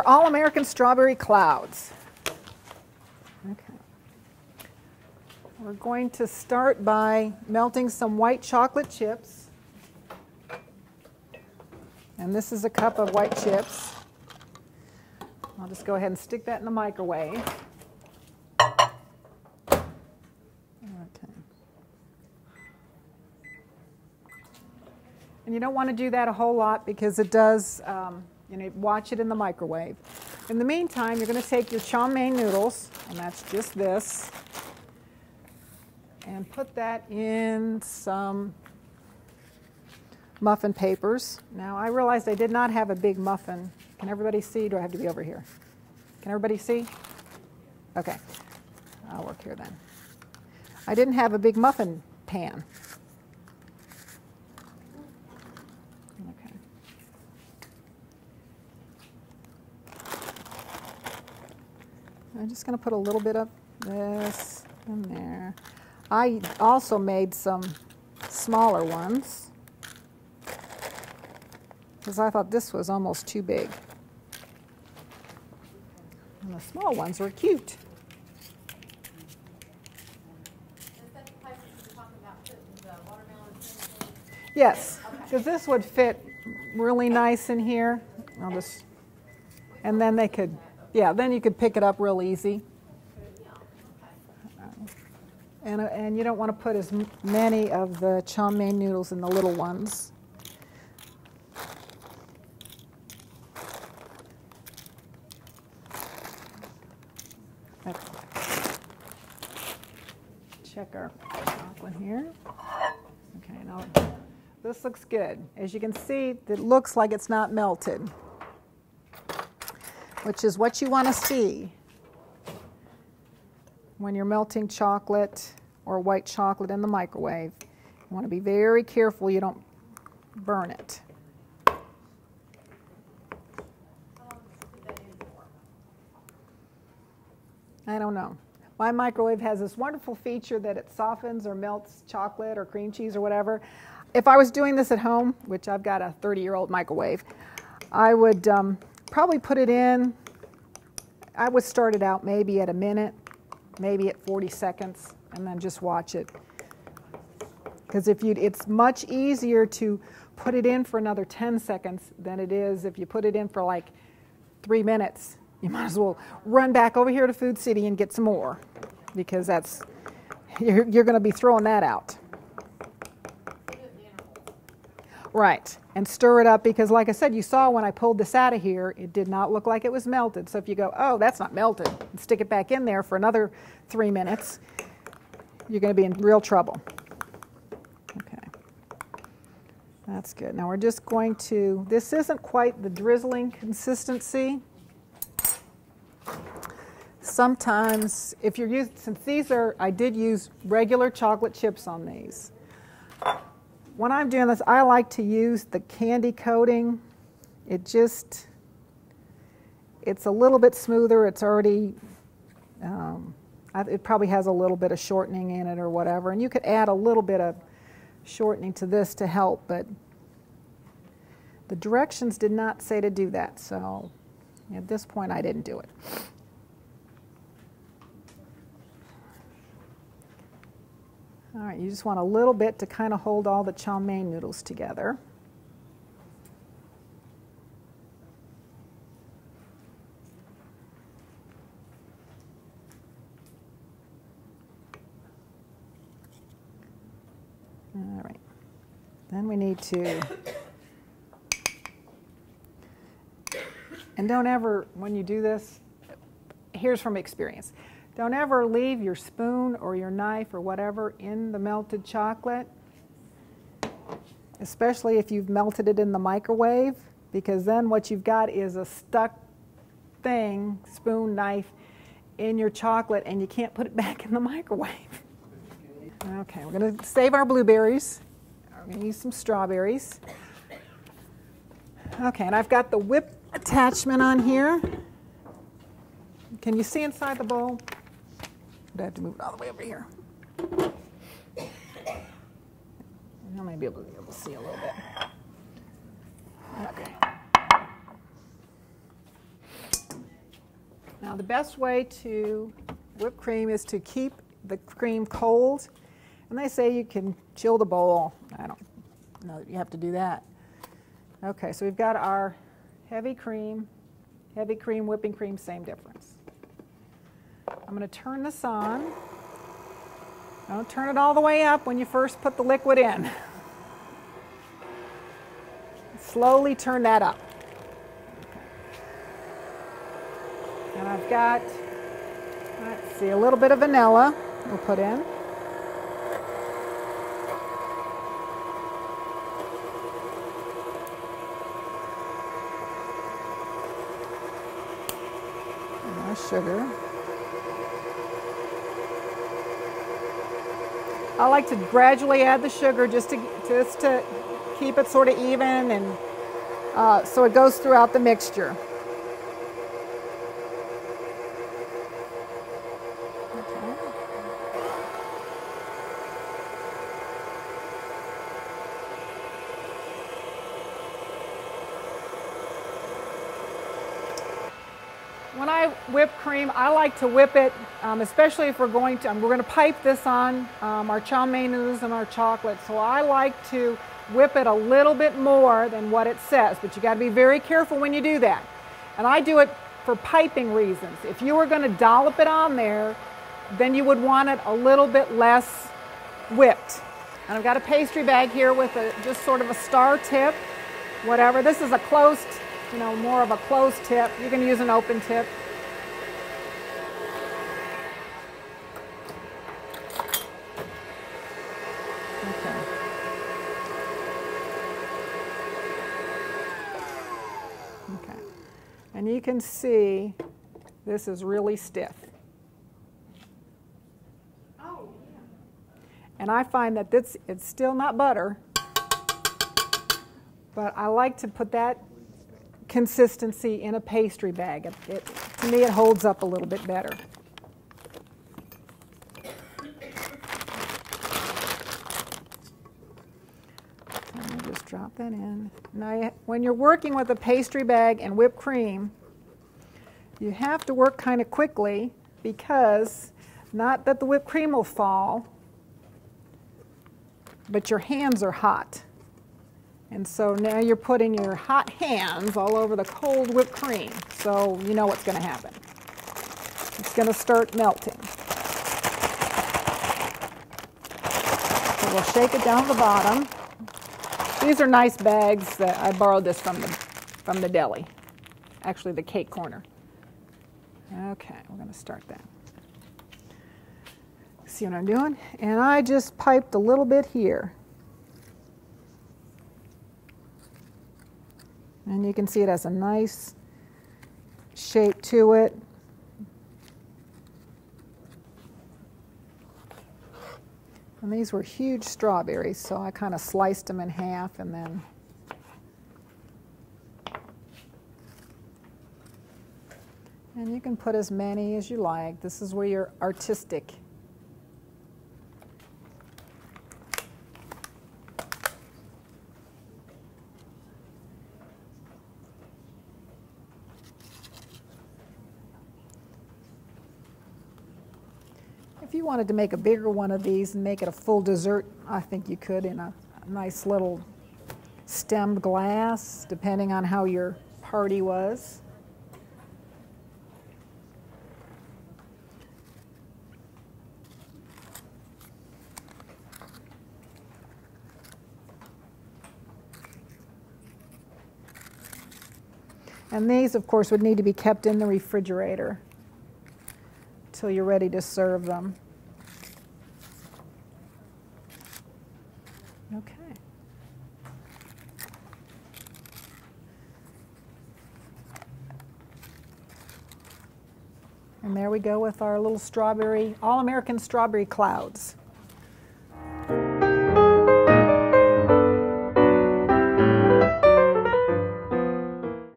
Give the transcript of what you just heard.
our All-American Strawberry Clouds. Okay. We're going to start by melting some white chocolate chips. And this is a cup of white chips. I'll just go ahead and stick that in the microwave. Okay. And you don't want to do that a whole lot because it does, watch it in the microwave. In the meantime, you're going to take your chow mein noodles, and that's just this, and put that in some muffin papers. Now, I realized I did not have a big muffin. Can everybody see? Do I have to be over here? Can everybody see? Okay. I'll work here then. I didn't have a big muffin pan. Okay. I'm just going to put a little bit of this in there. I also made some smaller ones because I thought this was almost too big. And the small ones were cute. Yes, because this would fit really nice in here. I'll just, and then they could, yeah, then you could pick it up real easy. And you don't want to put as many of the chow mein noodles in the little ones. Okay. Check our chocolate here. Okay, now this looks good. As you can see, it looks like it's not melted, which is what you want to see when you're melting chocolate or white chocolate in the microwave. You want to be very careful you don't burn it. I don't know. My microwave has this wonderful feature that it softens or melts chocolate or cream cheese or whatever. If I was doing this at home, which I've got a 30-year-old microwave, I would probably put it in. I would start it out maybe at a minute, maybe at 40 seconds, and then just watch it. Because it's much easier to put it in for another 10 seconds than it is if you put it in for like 3 minutes. You might as well run back over here to Food City and get some more, because you're going to be throwing that out. Right, and stir it up, because like I said, you saw when I pulled this out of here, it did not look like it was melted. So if you go, oh, that's not melted, and stick it back in there for another 3 minutes, you're going to be in real trouble. Okay, that's good. Now we're just going to, this isn't quite the drizzling consistency. Sometimes, if you're using, since these are, I did use regular chocolate chips on these. When I'm doing this, I like to use the candy coating. It's a little bit smoother. It's already, it probably has a little bit of shortening in it or whatever. And you could add a little bit of shortening to this to help, but the directions did not say to do that. So at this point, I didn't do it. All right, you just want a little bit to kind of hold all the chow mein noodles together. All right, then we need to, and don't ever, when you do this, here's from experience. Don't ever leave your spoon or your knife or whatever in the melted chocolate, especially if you've melted it in the microwave, because then what you've got is a stuck thing, spoon, knife, in your chocolate, and you can't put it back in the microwave. Okay, we're going to save our blueberries. We're going to use some strawberries. Okay, and I've got the whip attachment on here. Can you see inside the bowl? I have to move it all the way over here. I might be able to see a little bit. Okay. Now the best way to whip cream is to keep the cream cold. And they say you can chill the bowl. I don't know that you have to do that. Okay, so we've got our heavy cream, whipping cream, same difference. I'm going to turn this on. Don't turn it all the way up when you first put the liquid in. Slowly turn that up. And I've got, let's see, a little bit of vanilla we'll put in. And sugar. I like to gradually add the sugar just to keep it sort of even and so it goes throughout the mixture. When I whip cream, I like to whip it, especially if we're going to pipe this on our chow mein noodles and our chocolate. So I like to whip it a little bit more than what it says, but you got to be very careful when you do that. And I do it for piping reasons. If you were going to dollop it on there, then you would want it a little bit less whipped. And I've got a pastry bag here with just sort of a star tip, whatever. This is a closed, more of a closed tip. You can use an open tip. Okay. Okay. And you can see this is really stiff. Oh, yeah. And I find that it's still not butter, but I like to put that consistency in a pastry bag. To me, it holds up a little bit better. Let me just drop that in. Now, when you're working with a pastry bag and whipped cream, you have to work kind of quickly because not that the whipped cream will fall, but your hands are hot. And so now you're putting your hot hands all over the cold whipped cream. So you know what's going to happen. It's going to start melting. So we'll shake it down the bottom. These are nice bags that I borrowed this from the deli. Actually, the cake corner. Okay, we're going to start that. See what I'm doing? And I just piped a little bit here. And you can see it has a nice shape to it. And these were huge strawberries, so I kind of sliced them in half and then and you can put as many as you like. This is where you're artistic. If you wanted to make a bigger one of these and make it a full dessert, I think you could in a nice little stemmed glass, depending on how your party was. And these, of course, would need to be kept in the refrigerator until you're ready to serve them. Okay. And there we go with our little strawberry, all-American strawberry clouds.